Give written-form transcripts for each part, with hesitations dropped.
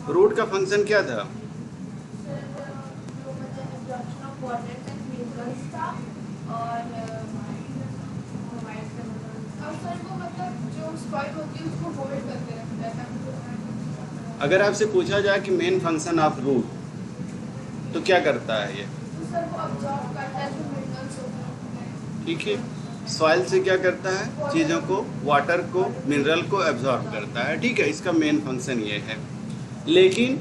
Root का function क्या था? सर जो मतलब absorption of water and minerals था और सर वो मतलब जो सॉइल होती है उसको होल्ड करके रखता है अगर आपसे पूछा जाए कि मेन फंक्शन ऑफ रूट, तो क्या करता है ये? तो सर वो अब्जॉर्ब करता है जो मिनरल्स होते ठीक है, सॉइल से क्या करता है, चीज़ों को, वाटर को, मिनरल को एब्जॉर्ब करता है। ठीक है, इसका मेन फंक्शन ये है। लेकिन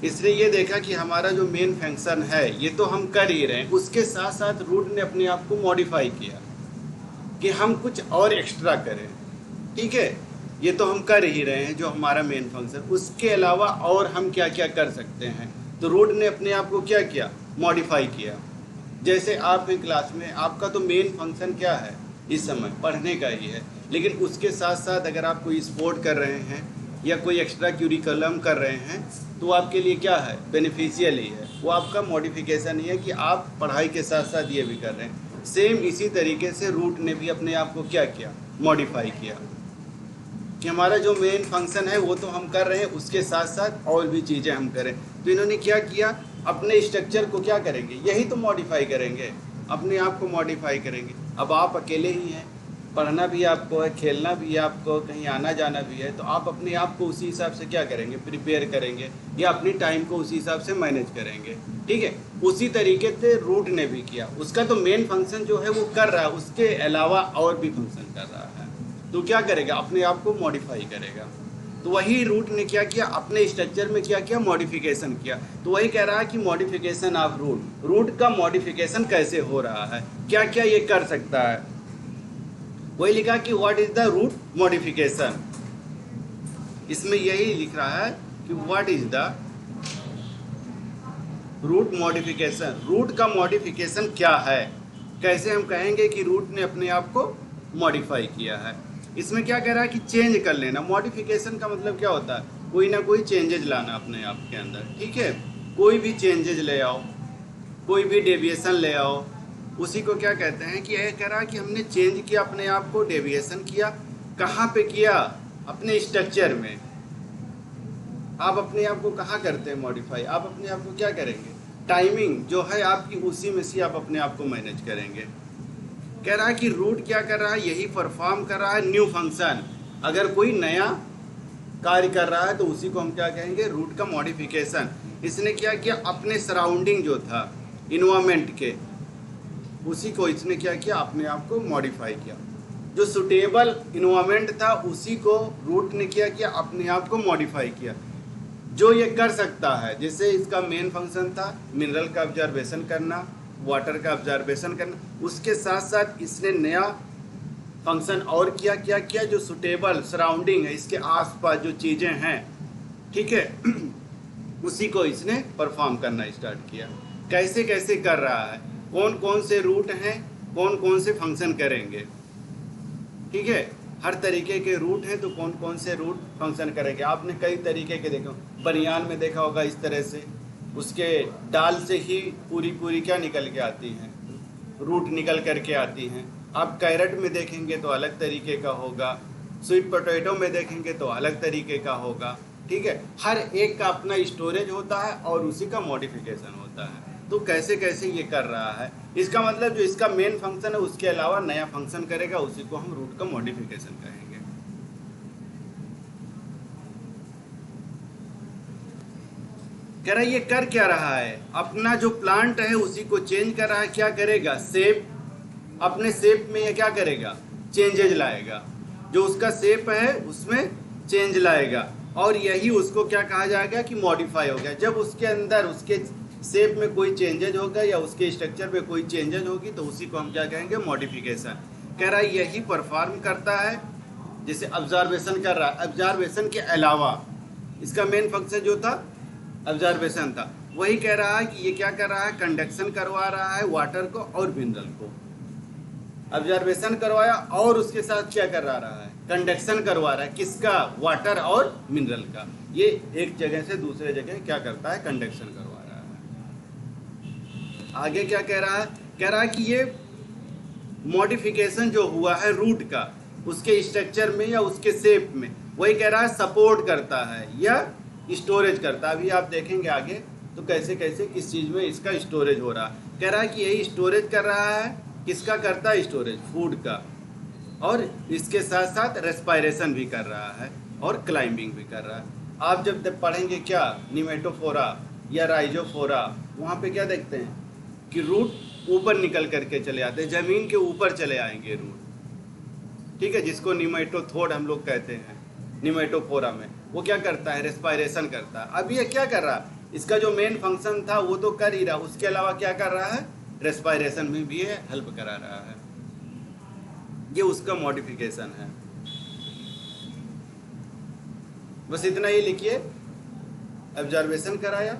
इसने ये देखा कि हमारा जो मेन फंक्शन है ये तो हम कर ही रहे हैं, उसके साथ साथ रूट ने अपने आप को मॉडिफाई किया कि हम कुछ और एक्स्ट्रा करें। ठीक है, ये तो हम कर ही रहे हैं जो हमारा मेन फंक्शन, उसके अलावा और हम क्या क्या कर सकते हैं। तो रूट ने अपने आप को क्या किया, मॉडिफाई किया। जैसे आप हैं क्लास में, आपका तो मेन फंक्शन क्या है इस समय, पढ़ने का ही है, लेकिन उसके साथ साथ अगर आप कोई स्पोर्ट कर रहे हैं या कोई एक्स्ट्रा क्यूरिकुलम कर रहे हैं तो आपके लिए क्या है, बेनिफिशियल ही है, वो आपका मॉडिफिकेशन ही है कि आप पढ़ाई के साथ साथ ये भी कर रहे हैं। सेम इसी तरीके से रूट ने भी अपने आप को क्या किया, मॉडिफाई किया कि हमारा जो मेन फंक्शन है वो तो हम कर रहे हैं, उसके साथ साथ और भी चीज़ें हम करें। तो इन्होंने क्या किया, अपने स्ट्रक्चर को क्या करेंगे, यही तो मॉडिफाई करेंगे, अपने आप को मॉडिफाई करेंगे। अब आप अकेले ही हैं, पढ़ना भी आपको है, खेलना भी है आपको, कहीं आना जाना भी है, तो आप अपने आप को उसी हिसाब से क्या करेंगे, प्रिपेयर करेंगे या अपनी टाइम को उसी हिसाब से मैनेज करेंगे। ठीक है, उसी तरीके से रूट ने भी किया, उसका तो मेन फंक्शन जो है वो कर रहा है, उसके अलावा और भी फंक्शन कर रहा है, तो क्या करेगा, अपने आप को मॉडिफाई करेगा। तो वही रूट ने क्या किया, अपने स्ट्रक्चर में क्या किया, मॉडिफिकेशन किया। तो वही कह रहा है कि मॉडिफिकेशन ऑफ रूट, रूट का मॉडिफिकेशन कैसे हो रहा है, क्या क्या ये कर सकता है। वही लिखा कि what is the root modification, इसमें यही लिख रहा है कि what is the root modification, root का मॉडिफिकेशन क्या है, कैसे हम कहेंगे कि रूट ने अपने आप को मॉडिफाई किया है। इसमें क्या कह रहा है कि चेंज कर लेना, मॉडिफिकेशन का मतलब क्या होता है, कोई ना कोई चेंजेज लाना अपने आप के अंदर। ठीक है, कोई भी चेंजेज ले आओ, कोई भी डेविएशन ले आओ, उसी को क्या कहते हैं कि यह कह रहा है कि हमने चेंज किया अपने आप को, डेविएशन किया, कहाँ पे किया, अपने स्ट्रक्चर में। आप अपने आप को कहाँ करते हैं मॉडिफाई, आप अपने आप को क्या करेंगे, टाइमिंग जो है आपकी उसी में से आप अपने आप को मैनेज करेंगे। कह रहा है कि रूट क्या कर रहा है, यही परफॉर्म कर रहा है न्यू फंक्शन। अगर कोई नया कार्य कर रहा है तो उसी को हम क्या कहेंगे, रूट का मॉडिफिकेशन। इसने क्या किया, अपने सराउंडिंग जो था इन्वायरमेंट के, उसी को इसने क्या किया, अपने आप को मॉडिफाई किया। जो सुटेबल इन्वायरमेंट था उसी को रूट ने क्या किया, अपने आप को मॉडिफाई किया। जो ये कर सकता है, जैसे इसका मेन फंक्शन था मिनरल का ऑब्जर्वेशन करना, वाटर का ऑब्जर्वेशन करना, उसके साथ साथ इसने नया फंक्शन और किया, क्या किया, जो सुटेबल सराउंडिंग है, इसके आसपास जो चीज़ें हैं, ठीक है, उसी को इसने परफॉर्म करना स्टार्ट किया। कैसे कैसे कर रहा है, कौन कौन से रूट हैं, कौन कौन से फंक्शन करेंगे। ठीक है, हर तरीके के रूट हैं तो कौन कौन से रूट फंक्शन करेंगे। आपने कई तरीके के देखो, बनियान में देखा होगा इस तरह से, उसके डाल से ही पूरी पूरी क्या निकल के आती हैं, रूट निकल करके आती हैं। आप कैरेट में देखेंगे तो अलग तरीके का होगा, स्वीट पोटैटो में देखेंगे तो अलग तरीके का होगा। ठीक है, हर एक का अपना स्टोरेज होता है और उसी का मॉडिफिकेशन होता है। तो कैसे कैसे ये कर रहा है, इसका मतलब जो इसका मेन फंक्शन है उसके अलावा नया फंक्शन करेगा, उसी को हम रूट का मॉडिफिकेशन कहेंगे। कह रहा है ये कर क्या रहा है, अपना जो प्लांट है उसी को चेंज कर रहा है। क्या करेगा, शेप, अपने शेप में ये क्या करेगा, चेंजेज लाएगा, जो उसका शेप है उसमें चेंज लाएगा, और यही उसको क्या कहा जाएगा कि मॉडिफाई हो गया। जब उसके अंदर उसके शेप में कोई चेंजेज होगा या उसके स्ट्रक्चर में कोई चेंजेज होगी तो उसी को हम क्या कहेंगे, मॉडिफिकेशन। कह रहा है यही परफॉर्म करता है, जैसे ऑब्जर्वेशन कर रहा है, ऑब्जर्वेशन के अलावा इसका मेन फंक्शन जो था ऑब्जर्वेशन था, वही कह रहा है कि ये क्या कर रहा है, कंडक्शन करवा रहा है वाटर को और मिनरल को। ऑब्जर्वेशन करवाया और उसके साथ क्या कर रहा है, कंडक्शन करवा रहा है, किसका, वाटर और मिनरल का। ये एक जगह से दूसरे जगह क्या करता है, कंडक्शन करवा रहा है। आगे क्या कह रहा है, कह रहा है कि ये मॉडिफिकेशन जो हुआ है रूट का, उसके स्ट्रक्चर में या उसके शेप में, वही कह रहा है सपोर्ट करता है या स्टोरेज करता है। अभी आप देखेंगे आगे तो कैसे कैसे किस चीज़ में इसका स्टोरेज हो रहा है। कह रहा है कि यही स्टोरेज कर रहा है, किसका करता है स्टोरेज, फूड का, और इसके साथ साथ रेस्पायरेशन भी कर रहा है और क्लाइंबिंग भी कर रहा है। आप जब पढ़ेंगे क्या निमेटोफोरा या राइजोफोरा, वहाँ पे क्या देखते हैं कि रूट ऊपर निकल करके चले आते हैं, ज़मीन के ऊपर चले आएंगे रूट, ठीक है, जिसको निमेटोथोड हम लोग कहते हैं। निमेटोफोरा में वो क्या करता है, रेस्पायरेशन करता है। अब ये क्या कर रहा है, इसका जो मेन फंक्शन था वो तो कर ही रहा, उसके अलावा क्या कर रहा है, रेस्पायरेशन में भी ये हेल्प करा रहा है। ये उसका मॉडिफिकेशन है। बस इतना ही लिखिए, ऑब्जर्वेशन कराया,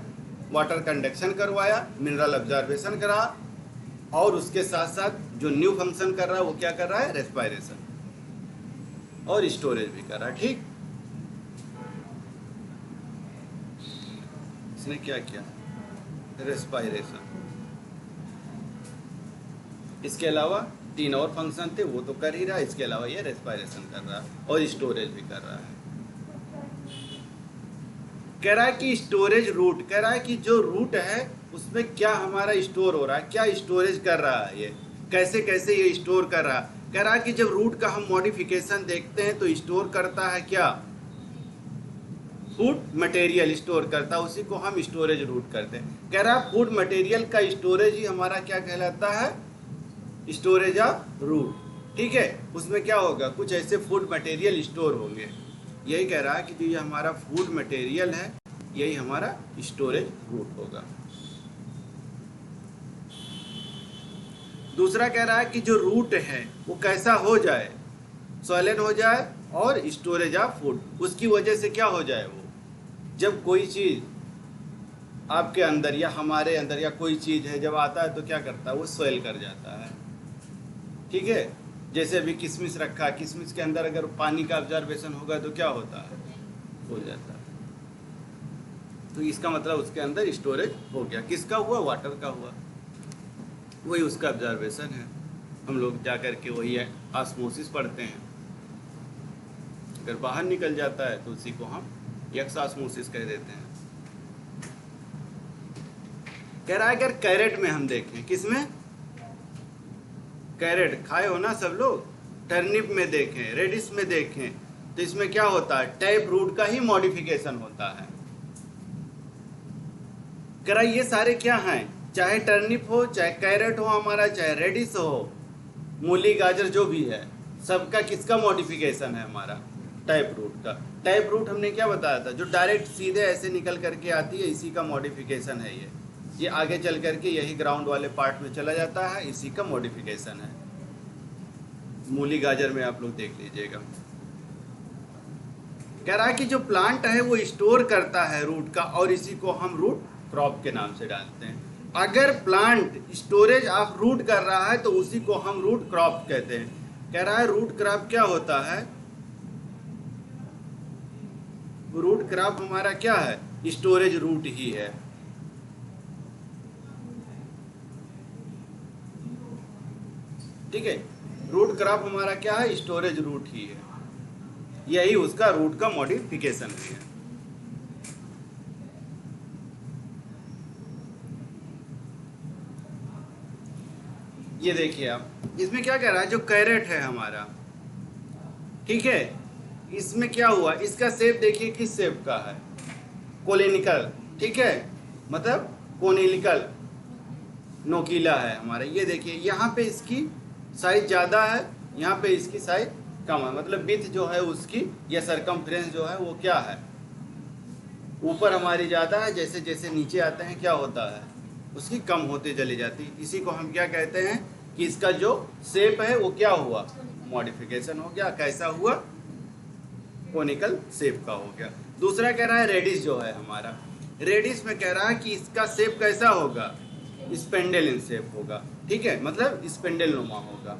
वाटर कंडक्शन करवाया, मिनरल ऑब्जर्वेशन करा, और उसके साथ साथ जो न्यू फंक्शन कर रहा है वो क्या कर रहा है, रेस्पायरेशन और स्टोरेज भी कर रहा है। ठीक, इसने क्या किया, रेस्पायरेशन। इसके अलावा 3 और फंक्शन थे वो तो कर ही रहा है, इसके अलावा ये रेस्पायरेशन कर रहा है और स्टोरेज भी कर रहा है। कह रहा है कि स्टोरेज रूट, कह रहा है कि जो रूट है उसमें क्या हमारा स्टोर हो रहा है, क्या स्टोरेज कर रहा है, ये कैसे कैसे ये स्टोर कर रहा है। कह रहा है कि जब रूट का हम मॉडिफिकेशन देखते हैं तो स्टोर करता है क्या, फूड मटेरियल स्टोर करता है, उसी को हम स्टोरेज रूट करते हैं। कह रहा है फूड मटेरियल का स्टोरेज ही हमारा क्या कहलाता है, स्टोरेज ऑफ रूट। ठीक है, उसमें क्या होगा, कुछ ऐसे फूड मटेरियल स्टोर होंगे। यही कह रहा है कि जो ये हमारा फूड मटेरियल है यही हमारा स्टोरेज रूट होगा। दूसरा कह रहा है कि जो रूट है वो कैसा हो जाए, सॉलिड हो जाए और स्टोरेज ऑफ फूड, उसकी वजह से क्या हो जाए, वो जब कोई चीज़ आपके अंदर या हमारे अंदर या कोई चीज़ है जब आता है तो क्या करता है, वो स्वेल कर जाता है। ठीक है, जैसे अभी किशमिश रखा, किशमिश के अंदर अगर पानी का ऑब्जर्वेशन होगा तो क्या होता है, हो जाता है। तो इसका मतलब उसके अंदर स्टोरेज हो गया। किसका हुआ, वाटर का हुआ, वही उसका ऑब्जर्वेशन है। हम लोग जा कर के वही है ऑस्मोसिस पढ़ते हैं। अगर बाहर निकल जाता है तो उसी को हम एक्स ऑस्मोसिस कह देते हैं। कह रहा है अगर कैरेट में हम देखें, किसमें, कैरेट खाए हो ना सब लोग, टर्निप में देखें, रेडिश में देखें, तो इसमें क्या होता है, टैप रूट का ही मॉडिफिकेशन होता है। कह रहा ये सारे क्या हैं, चाहे टर्निप हो, चाहे कैरेट हो हमारा, चाहे रेडिश हो, मूली गाजर जो भी है, सबका किसका मॉडिफिकेशन है हमारा, टैप रूट का। टैप रूट हमने क्या बताया था, जो डायरेक्ट सीधे ऐसे निकल करके आती है, इसी का मॉडिफिकेशन है ये आगे चल करके यही ग्राउंड वाले पार्ट में चला जाता है, इसी का मॉडिफिकेशन है। मूली गाजर में आप लोग देख लीजिएगा। कह रहा है कि जो प्लांट है वो स्टोर करता है रूट का, और इसी को हम रूट क्रॉप के नाम से डालते हैं। अगर प्लांट स्टोरेज ऑफ रूट कर रहा है तो उसी को हम रूट क्रॉप कहते हैं। कह रहा है रूट क्रॉप क्या होता है, रूट क्रॉप हमारा क्या है, स्टोरेज रूट ही है। ठीक है, रूट क्रॉप हमारा क्या है, स्टोरेज रूट ही है। यही उसका रूट का मॉडिफिकेशन है। ये देखिए आप, इसमें क्या कह रहा है, जो कैरेट है हमारा, ठीक है, इसमें क्या हुआ, इसका शेप देखिए किस शेप का है, कोलिनिकल। ठीक है, मतलब कोनिकल, नोकीला है हमारा। ये देखिए यहाँ पे इसकी साइज ज़्यादा है, यहाँ पे इसकी साइज कम है, मतलब विड्थ जो है उसकी या सरकमफ्रेंस जो है वो क्या है, ऊपर हमारी ज़्यादा है, जैसे जैसे नीचे आते हैं क्या होता है, उसकी कम होते चली जाती। इसी को हम क्या कहते हैं कि इसका जो शेप है वो क्या हुआ, मॉडिफिकेशन हो गया। कैसा हुआ, कोनिकल शेप का हो गया। दूसरा कह रहा है रेडिश जो है हमारा, रेडिश में कह रहा है कि इसका शेप कैसा होगा, स्पेंडल इन शेप होगा। ठीक है, मतलब स्पेंडल नुमा होगा।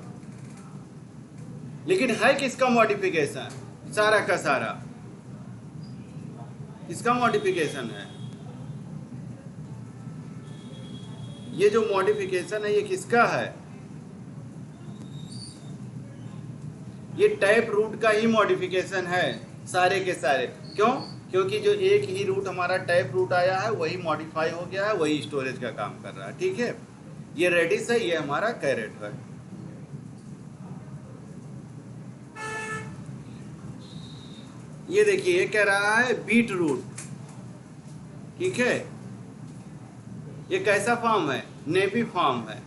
लेकिन है किसका मॉडिफिकेशन, सारा का सारा इसका मॉडिफिकेशन है। ये जो मॉडिफिकेशन है ये किसका है, ये टैप रूट का ही मॉडिफिकेशन है सारे के सारे। क्यों, क्योंकि जो एक ही रूट हमारा टैप रूट आया है वही मॉडिफाई हो गया है, वही स्टोरेज का काम कर रहा है। ठीक है, ये रेडिस है, ये हमारा कैरेट है। ये देखिए ये कह रहा है बीट रूट। ठीक है, ये कैसा फॉर्म है? नेपी फॉर्म है,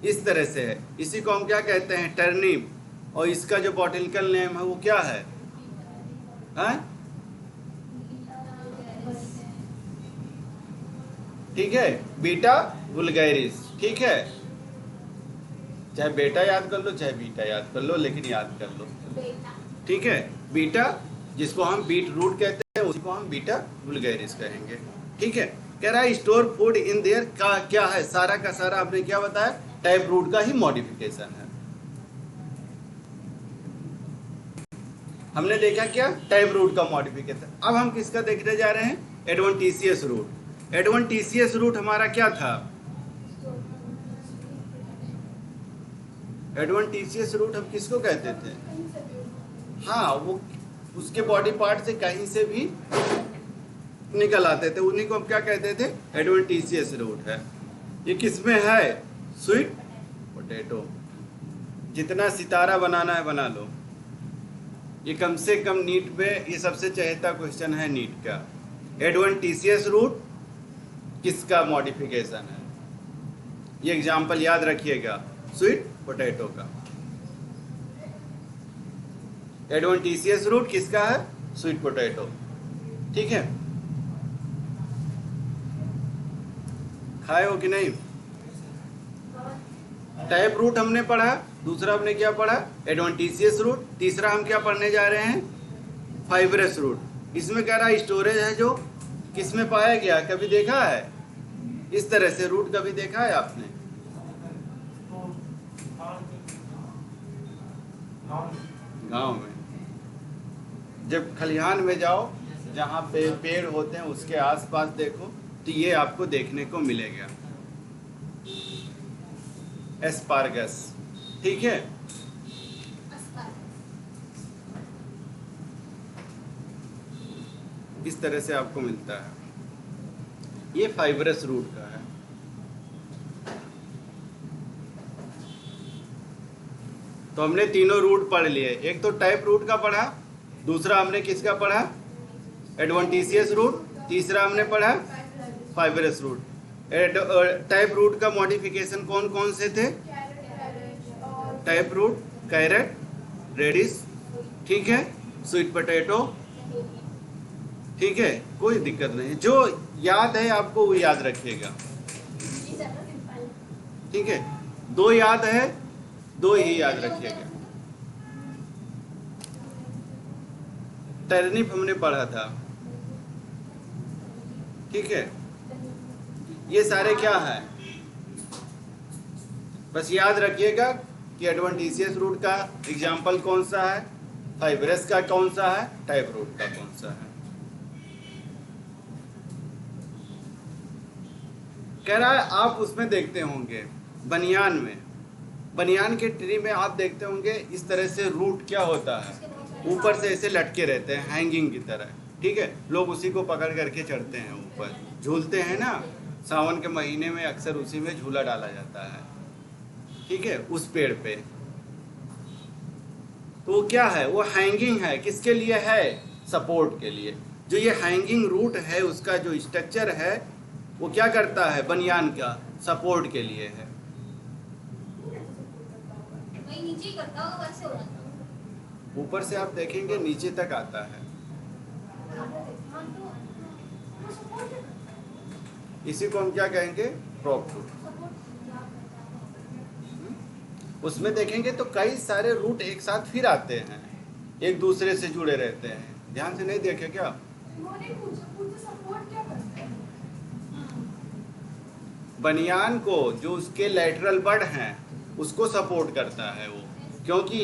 इस तरह से है। इसी को हम क्या कहते हैं? टर्निप। और इसका जो बॉटनिकल नेम है वो क्या है? हाँ? ठीक है, बीटा वुल्गैरिस। ठीक है, चाहे बेटा याद कर लो चाहे बीटा याद कर लो, लेकिन याद कर लो। ठीक है, बीटा जिसको हम बीट रूट कहते हैं उसको हम बीटा वुल्गैरिस कहेंगे। ठीक है, कह रहा है स्टोर फूड इन देयर का क्या है? सारा का सारा आपने क्या बताया? टैप रूट का ही मॉडिफिकेशन है। हमने देखा क्या? टैप रूट का मॉडिफिकेशन। अब हम किसका देखने जा रहे हैं? Adventitious root. एडवेंटिशियस रूट हमारा क्या था? एडवेंटिशियस रूट हम किसको कहते थे? हाँ, वो उसके बॉडी पार्ट से कहीं से भी निकल आते थे, उन्हीं को हम क्या कहते थे? एडवेंटिशियस रूट है। ये किसमें है? Sweet potato. जितना सितारा बनाना है बना लो। ये कम से कम नीट में ये सबसे चहेता क्वेश्चन है नीट का। एडवेंटिशियस रूट किसका मॉडिफिकेशन है? ये एग्जाम्पल याद रखिएगा, स्वीट पोटैटो का। एडवेंटिशियस रूट किसका है? Sweet potato. ठीक है, खाए हो कि नहीं? टैप रूट हमने पढ़ा, दूसरा हमने क्या पढ़ा? Adventitious root. तीसरा हम क्या पढ़ने जा रहे हैं? Fibrous root. इसमें कह रहा है स्टोरेज है जो किस में पाया गया? कभी देखा है इस तरह से रूट? कभी देखा है आपने? गांव में जब खलिहान में जाओ, जहाँ पे पेड़ होते हैं उसके आसपास देखो तो ये आपको देखने को मिलेगा, एस्पार्गस। ठीक है, इस तरह से आपको मिलता है। ये फाइब्रस रूट का है। तो हमने तीनों रूट पढ़ लिए। एक तो टैप रूट का पढ़ा, दूसरा हमने किसका पढ़ा? Adventitious root. तीसरा हमने पढ़ा फाइब्रस रूट। टैप रूट का मॉडिफिकेशन कौन कौन से थे? Tap root, carrot, radish. ठीक है, स्वीट पोटैटो। ठीक है, कोई दिक्कत नहीं, जो याद है आपको वो याद रखिएगा। ठीक है, दो याद है, दो ही याद रखिएगा। टर्निप हमने पढ़ा था। ठीक है, ये सारे क्या है? बस याद रखिएगा कि एडवेंटिशियस रूट का एग्जाम्पल कौन सा है, फाइब्रस का कौन सा है, टैप रूट का कौन सा है। कह रहा है आप उसमें देखते होंगे बनियान में, बनियान के ट्री में आप देखते होंगे इस तरह से रूट क्या होता है, ऊपर से ऐसे लटके रहते हैं हैंगिंग की तरह। ठीक है, लोग उसी को पकड़ करके चढ़ते हैं ऊपर, झूलते हैं ना। सावन के महीने में अक्सर उसी में झूला डाला जाता है। ठीक है, उस पेड़ पे। तो वो क्या है? वो हैंगिंग है। किसके लिए है? सपोर्ट के लिए। जो ये हैंगिंग रूट है उसका जो स्ट्रक्चर है वो क्या करता है? बनियान का सपोर्ट के लिए है। नीचे करता होगा, वैसे हो जाता। ऊपर से आप देखेंगे नीचे तक आता है। इसी को हम क्या कहेंगे? Prop root. उसमें देखेंगे तो कई सारे रूट एक साथ फिर आते हैं, एक दूसरे से जुड़े रहते हैं। ध्यान से नहीं देखे क्या? बनियान को जो उसके लेटरल बड हैं उसको सपोर्ट करता है वो, क्योंकि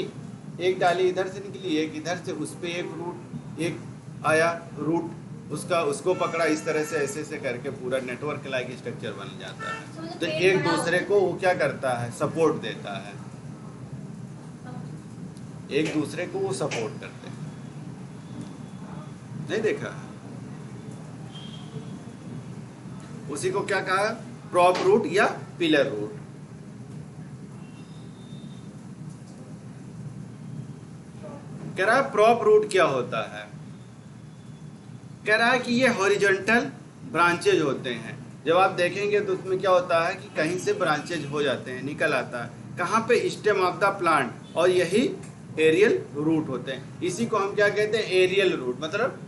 एक डाली इधर से निकली, एक इधर से, उस पे एक रूट, एक आया रूट उसका, उसको पकड़ा, इस तरह से ऐसे से करके पूरा नेटवर्क लाइक स्ट्रक्चर बन जाता है। तो एक दूसरे को वो क्या करता है? सपोर्ट देता है। एक दूसरे को वो सपोर्ट करते हैं। नहीं देखा? उसी को क्या कहा, प्रॉप रूट या पिलर रूट। कह रहा है प्रॉप रूट क्या होता है, कह रहा है कि ये हॉरिजॉन्टल ब्रांचेज होते हैं। जब आप देखेंगे तो उसमें क्या होता है कि कहीं से ब्रांचेज हो जाते हैं, निकल आता है, कहाँ पे, स्टेम ऑफ द प्लांट, और यही एरियल रूट होते हैं। इसी को हम क्या कहते हैं, एरियल रूट, मतलब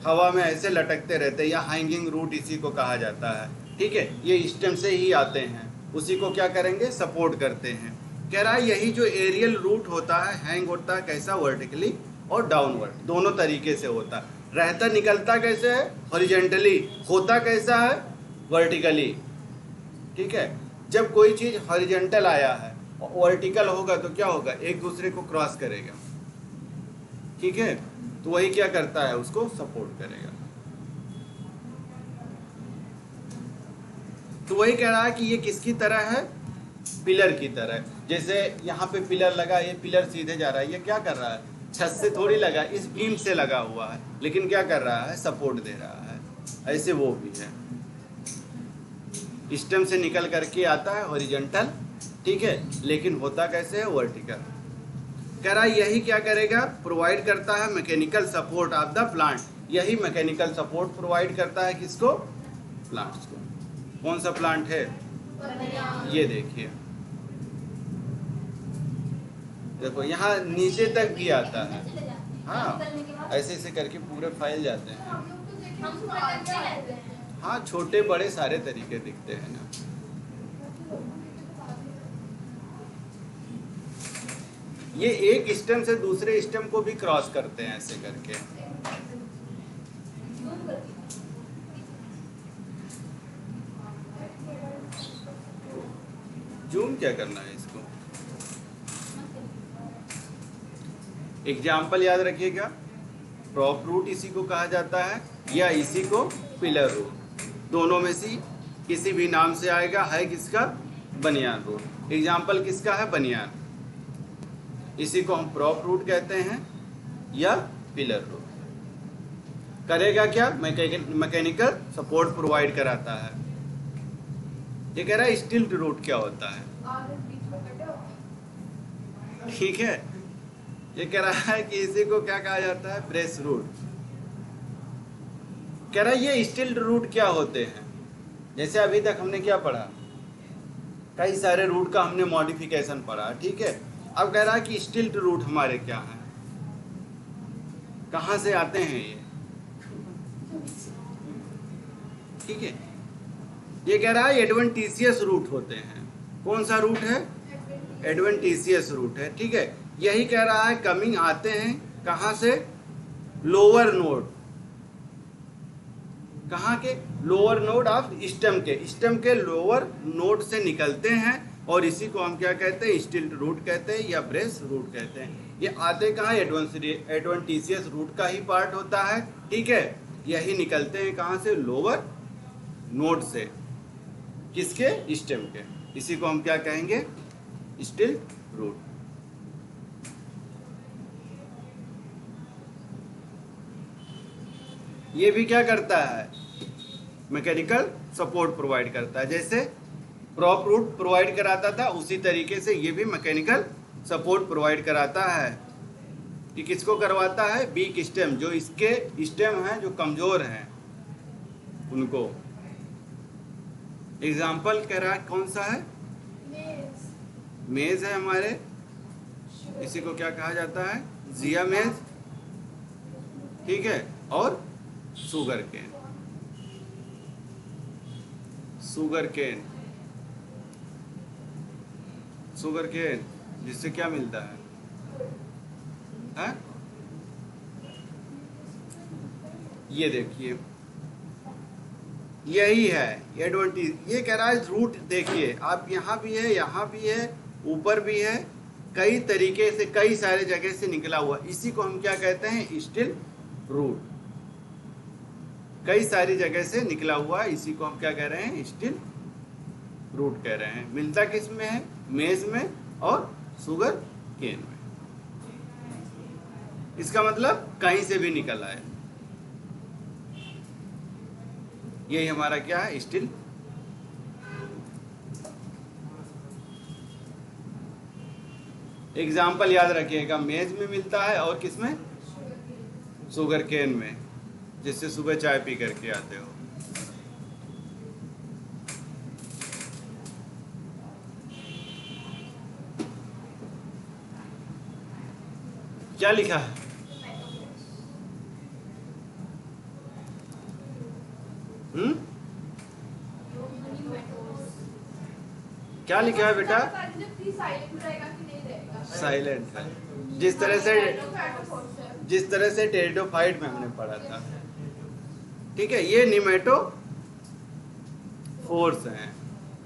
हवा में ऐसे लटकते रहते हैं, या हैंगिंग रूट इसी को कहा जाता है। ठीक है, ये स्टेम से ही आते हैं, उसी को क्या करेंगे, सपोर्ट करते हैं। कह रहा है यही जो एरियल रूट होता है, हैंग होता है कैसा, वर्टिकली और डाउनवर्ड, दोनों तरीके से होता है। रहता निकलता कैसे है, हॉरिजॉन्टली, होता कैसा है, वर्टिकली। ठीक है, जब कोई चीज हॉरिजॉन्टल आया है और वर्टिकल होगा तो क्या होगा, एक दूसरे को क्रॉस करेगा। ठीक है, तो वही क्या करता है, उसको सपोर्ट करेगा। तो वही कह रहा है कि ये किसकी तरह है, पिलर की तरह। जैसे यहाँ पे पिलर लगा, ये पिलर सीधे जा रहा है, ये क्या कर रहा है, छत से थोड़ी लगा, इस बीम से लगा हुआ है, लेकिन क्या कर रहा है, सपोर्ट दे रहा है। ऐसे वो भी है, स्टेम से निकल करके आता है हॉरिजॉन्टल, ठीक है, लेकिन होता कैसे है, वर्टिकल। कह रहा है यही क्या करेगा, प्रोवाइड करता है mechanical support of the plant. यही मैकेनिकल सपोर्ट प्रोवाइड करता है किसको, प्लांट्स को। कौन सा प्लांट है, ये देखिए, देखो यहाँ नीचे तक भी आता है। हाँ, ऐसे ऐसे करके पूरे फैल जाते हैं। हाँ, छोटे बड़े सारे तरीके दिखते हैं ना। ये एक स्टेम से दूसरे स्टेम को भी क्रॉस करते हैं ऐसे करके। जूम क्या करना है इसको, एग्जाम्पल याद रखिएगा, प्रॉप रूट इसी को कहा जाता है, या इसी को पिलर रूट, दोनों में से किसी भी नाम से आएगा। है किसका, बनियान रूट। एग्जाम्पल किसका है, बनियान, इसी को हम प्रॉप रूट कहते हैं या पिलर रूट। करेगा क्या, मैकेनिकल सपोर्ट प्रोवाइड कराता है। ये कह रहा है स्टिल्ट रूट क्या होता है, ठीक है, ये कह रहा है कि इसी को क्या कहा जाता है, ब्रेस रूट। कह रहा है ये स्टिल्ट रूट क्या होते हैं। जैसे अभी तक हमने क्या पढ़ा, कई सारे रूट का हमने मॉडिफिकेशन पढ़ा, ठीक है। अब कह रहा है कि स्टिल्ट रूट हमारे क्या हैं, कहाँ से आते हैं ये, ठीक है। ये कह रहा है एडवेंटिशियस रूट होते हैं। कौन सा रूट है, एडवेंटिशियस रूट है, ठीक है। यही कह रहा है कमिंग आते हैं कहाँ से, लोअर नोड, कहाँ के, लोअर नोड ऑफ स्टेम के, स्टेम के लोअर नोड से निकलते हैं, और इसी को हम क्या कहते हैं, स्टिल्ट रूट कहते हैं या ब्रेस रूट कहते हैं। ये आते कहाँ, एडवेंटिशियस रूट का ही पार्ट होता है, ठीक है। यही निकलते हैं कहाँ से, लोअर नोड से, किसके, स्टेम के, इसी को हम क्या कहेंगे, स्टिल्ट रूट। ये भी क्या करता है, मैकेनिकल सपोर्ट प्रोवाइड करता है। जैसे प्रॉप रूट प्रोवाइड कराता था, उसी तरीके से ये भी मैकेनिकल सपोर्ट प्रोवाइड कराता है। कि किसको करवाता है, वीक स्टेम, जो इसके स्टेम हैं जो कमजोर हैं उनको। एग्जाम्पल कह रहा है कौन सा है, मेज है हमारे, इसी को क्या कहा जाता है, जिया मेज, ठीक है, और sugarcane, sugarcane, sugarcane जिससे क्या मिलता है, है? ये देखिए, यही है एडवांटेज। ये कह रहा है रूट देखिए आप, यहाँ भी है, यहाँ भी है, ऊपर भी है, कई तरीके से कई सारे जगह से निकला हुआ, इसी को हम क्या कहते हैं, स्टिल रूट। कई सारी जगह से निकला हुआ है, इसी को हम क्या कह रहे हैं, स्टिल रूट कह रहे हैं। मिलता किस में है, मेज में और शुगर केन में। इसका मतलब कहीं से भी निकल आए। यही हमारा क्या है, स्टील। एग्जाम्पल याद रखिएगा, मेज में मिलता है और किसमें, शुगर केन में, जिससे सुबह चाय पी करके आते हो। क्या लिखा है? क्या लिखा है बेटा? साइलेंट है, जिस तरह से टेरिडोफाइट में हमने पढ़ा था। ठीक है, ये निमेटोफोर्स हैं।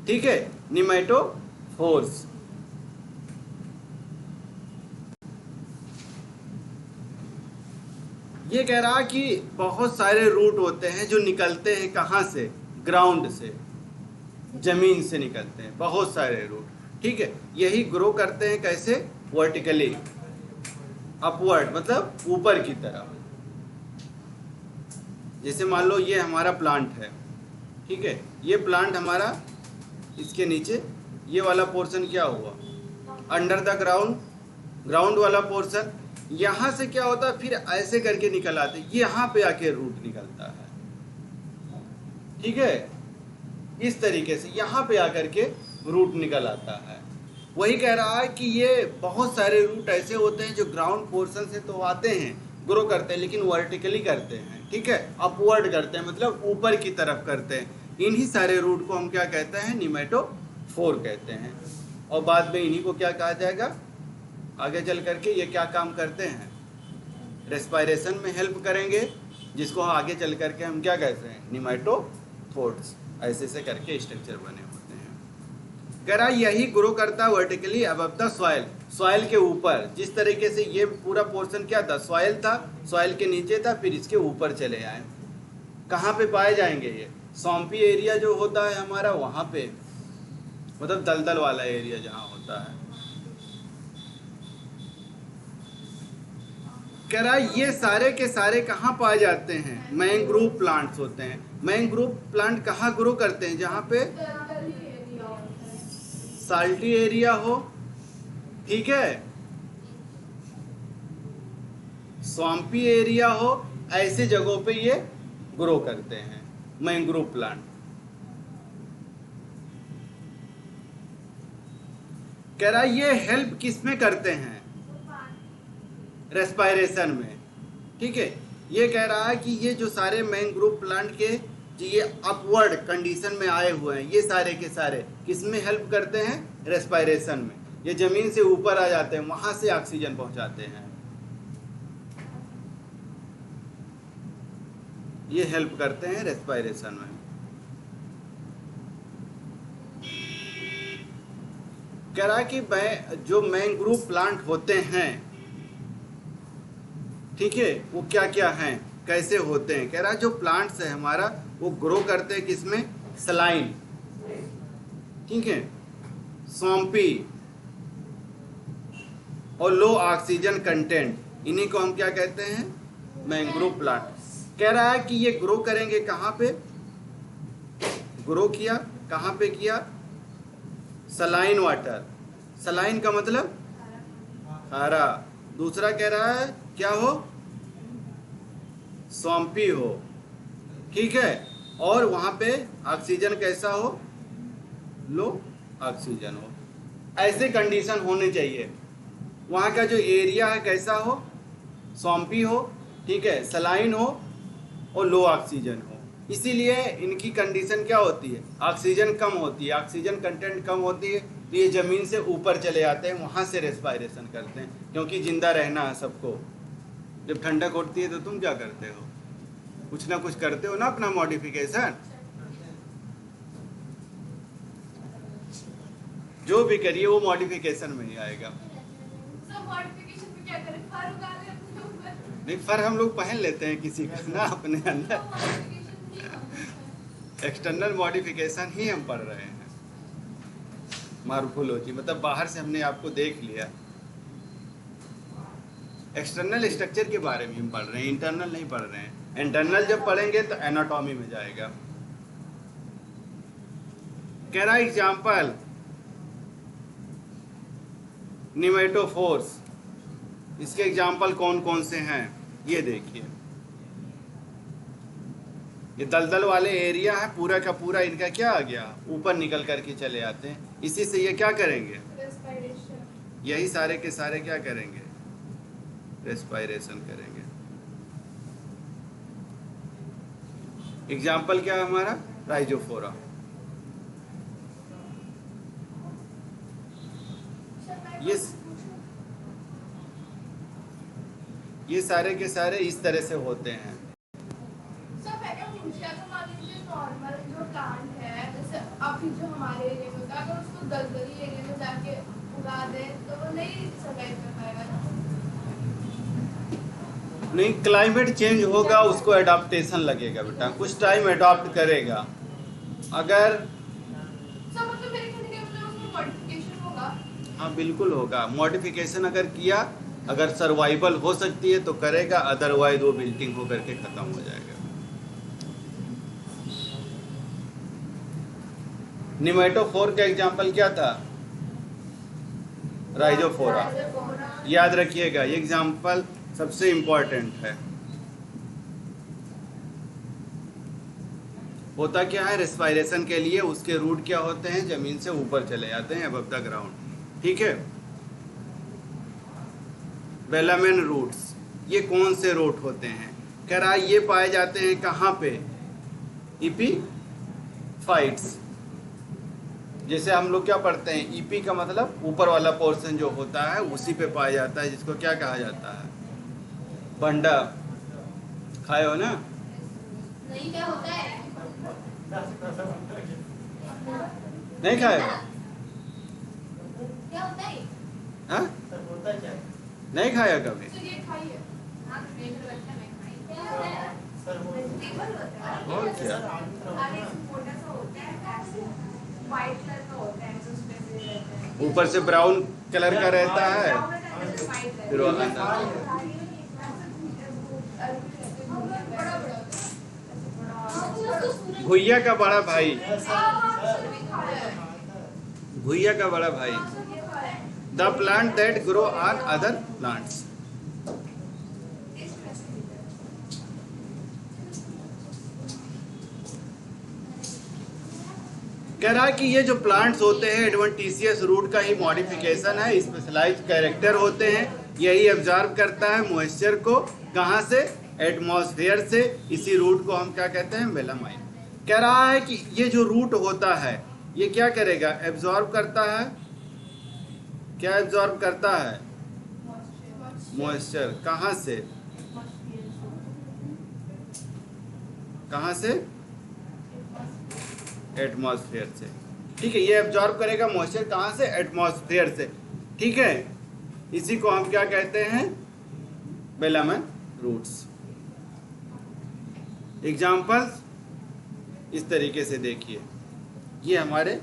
ठीक है, निमेटोफोर्स। ये कह रहा कि बहुत सारे रूट होते हैं जो निकलते हैं कहाँ से, ग्राउंड से, जमीन से निकलते हैं बहुत सारे रूट। ठीक है, यही ग्रो करते हैं कैसे, वर्टिकली, अपवर्ड, मतलब ऊपर की तरफ। जैसे मान लो ये हमारा प्लांट है, ठीक है, ये प्लांट हमारा, इसके नीचे ये वाला पोर्शन क्या हुआ, अंडर द ग्राउंड, ग्राउंड वाला पोर्शन। यहाँ से क्या होता है, फिर ऐसे करके निकल आते, यहाँ पे आके रूट निकलता है। ठीक है, इस तरीके से यहाँ पे आकर के रूट निकल आता है। वही कह रहा है कि ये बहुत सारे रूट ऐसे होते हैं जो ग्राउंड पोर्शन से तो आते हैं, ग्रो करते हैं, लेकिन वर्टिकली करते हैं। ठीक है, अपवर्ड करते हैं, मतलब ऊपर की तरफ करते हैं। इन्हीं सारे रूट को हम क्या कहते हैं, निमेटोफोर कहते हैं। और बाद में इन्हीं को क्या कहा जाएगा आगे चल करके, ये क्या काम करते हैं, रेस्पायरेशन में हेल्प करेंगे, जिसको आगे चल करके हम क्या कहते हैं, निमेटोफोर्स। ऐसे से करके स्ट्रक्चर बने होते हैं। कह रहा यही ग्रो करता है vertically above the soil, soil के ऊपर। जिस तरीके से ये पूरा पोर्शन क्या था, सॉइल था, सॉइल के नीचे था, फिर इसके ऊपर चले आए। कहाँ पे पाए जाएंगे ये, सौंपी एरिया जो होता है हमारा, वहाँ पे, मतलब दलदल वाला एरिया जहाँ होता है। कह रहा ये सारे के सारे कहाँ पाए जाते हैं, मैंग्रोव प्लांट्स होते हैं। मैंग्रोव प्लांट कहाँ ग्रो करते हैं, जहाँ पे साल्टी एरिया हो, ठीक है, स्वाम्पी एरिया हो, ऐसे जगहों पे ये ग्रो करते हैं मैंग्रोव प्लांट। कह रहा ये हेल्प किस में करते हैं, रेस्पायरेशन में। ठीक है, ये कह रहा है कि ये जो सारे मैंग्रोव प्लांट के जो ये अपवर्ड कंडीशन में आए हुए हैं, ये सारे के सारे किस में हेल्प करते हैं, रेस्पायरेशन में। ये जमीन से ऊपर आ जाते हैं, वहां से ऑक्सीजन पहुंचाते हैं, ये हेल्प करते हैं रेस्पायरेशन में। कह रहा है कि जो मैंग्रोव प्लांट होते हैं, ठीक है, वो क्या क्या हैं, कैसे होते हैं। कह रहा है जो प्लांट्स है हमारा, वो ग्रो करते हैं किसमें, सलाइन, ठीक है, सौंपी और लो ऑक्सीजन कंटेंट, इन्हीं को हम क्या कहते हैं, मैंग्रोव प्लांट। कह रहा है कि ये ग्रो करेंगे कहाँ पे, ग्रो किया कहाँ पे किया, सलाइन वाटर। सलाइन का मतलब खारा। दूसरा कह रहा है क्या हो, सौंपी हो, ठीक है, और वहां पे ऑक्सीजन कैसा हो, लो ऑक्सीजन हो। ऐसे कंडीशन होने चाहिए। वहाँ का जो एरिया है कैसा हो, सौंपी हो, ठीक है, सलाइन हो और लो ऑक्सीजन हो। इसीलिए इनकी कंडीशन क्या होती है, ऑक्सीजन कम होती है, ऑक्सीजन कंटेंट कम होती है, तो ये ज़मीन से ऊपर चले जाते हैं, वहाँ से रेस्पायरेशन करते हैं, क्योंकि जिंदा रहना है सबको। जब ठंडक होती है तो तुम क्या करते हो, कुछ ना कुछ करते हो ना, अपना मॉडिफिकेशन। जो भी करिए वो मॉडिफिकेशन में ही आएगा। नहीं, फर हम लोग पहन लेते हैं किसी का ना अपने अंदर। एक्सटर्नल मॉडिफिकेशन ही हम पढ़ रहे हैं, मार्फोलॉजी, मतलब बाहर से हमने आपको देख लिया। एक्सटर्नल स्ट्रक्चर के बारे में हम पढ़ रहे हैं, इंटरनल नहीं पढ़ रहे हैं। इंटरनल जब पढ़ेंगे तो एनाटॉमी में जाएगा। कह रहा एग्जाम्पल निमेटोफोर्स, इसके एग्जाम्पल कौन कौन से हैं ये देखिए। ये दलदल वाले एरिया है, पूरा का पूरा इनका क्या आ गया, ऊपर निकल करके चले आते हैं। इसी से ये क्या करेंगे, यही सारे के सारे क्या करेंगे, रेस्पायरेशन करेंगे। एग्जाम्पल क्या है हमारा, राइजोफोरा। ये सारे के सारे इस तरह से होते हैं। नॉर्मल जो प्लांट है, जैसे अभी जो हमारे एरिया में होता है, अगर उसको दलदली एरिया में जाके उगा दे तो वो नहीं सर्वाइव कर पाएगा ना। नहीं, क्लाइमेट चेंज होगा, उसको एडाप्टेशन लगेगा बेटा, कुछ टाइम एडॉप्ट करेगा। अगर मतलब मेरे कहने का मतलब उसमें मॉडिफिकेशन होगा। हाँ बिल्कुल होगा, मॉडिफिकेशन अगर किया, अगर सर्वाइवल हो सकती है तो करेगा, अदरवाइज वो बिल्टिंग होकर के खत्म हो जाएगा। निमेटोफोर का एग्जाम्पल क्या था, राइजोफोरा। याद रखिएगा, ये एग्जाम्पल सबसे इंपॉर्टेंट है। होता क्या है, रेस्पायरेशन के लिए उसके रूट क्या होते हैं, जमीन से ऊपर चले जाते हैं, अबव द ग्राउंड। ठीक है, वेलामेन रूट्स, ये कौन से रूट होते हैं, कह रहा है ये पाए जाते हैं कहाँ पे, इपीफाइट्स। जैसे हम लोग क्या पढ़ते हैं, ईपी का मतलब ऊपर वाला पोर्शन जो होता है उसी पे पाया जाता है, जिसको क्या कहा जाता है, बंडा। खाए हो ना, नहीं क्या होता है, नहीं खाए हो, क्या होता है, हाँ नहीं खाया कभी। तो ये खाइए। हाँ, मेरे बच्चा में खाइए। क्या होता है, वेजिटेबल होता है। और क्या, अरे मोटा सा होता है, ऐसे व्हाइट कलर का होता है, जो उसमें से रहता है। ऊपर से ब्राउन कलर का रहता है, फिर वो अंदर बड़ा बड़ा होता है। घुइया का बड़ा भाई, घुइया का बड़ा भाई, the plant that grow on other plants. कह रहा है कि ये जो प्लांट्स होते हैं एडवेंटिशियस रूट का ही मॉडिफिकेशन है, स्पेशलाइज्ड कैरेक्टर होते हैं, यही एब्जॉर्ब करता है मॉइस्चर को, कहाँ से, एटमॉस्फेयर से। इसी रूट को हम क्या कहते हैं, मेलामाइन। कह रहा है कि ये जो रूट होता है ये क्या करेगा, एब्जॉर्ब करता है, क्या एब्जॉर्ब करता है, मॉइस्चर। कहाँ से, कहाँ से, एटमॉस्फेयर से। ठीक है, ये एब्जॉर्ब करेगा मॉइस्चर कहाँ से, एटमॉस्फेयर से। ठीक है, इसी को हम क्या कहते हैं, वेलामेन रूट्स। एग्जाम्पल्स इस तरीके से देखिए, ये हमारे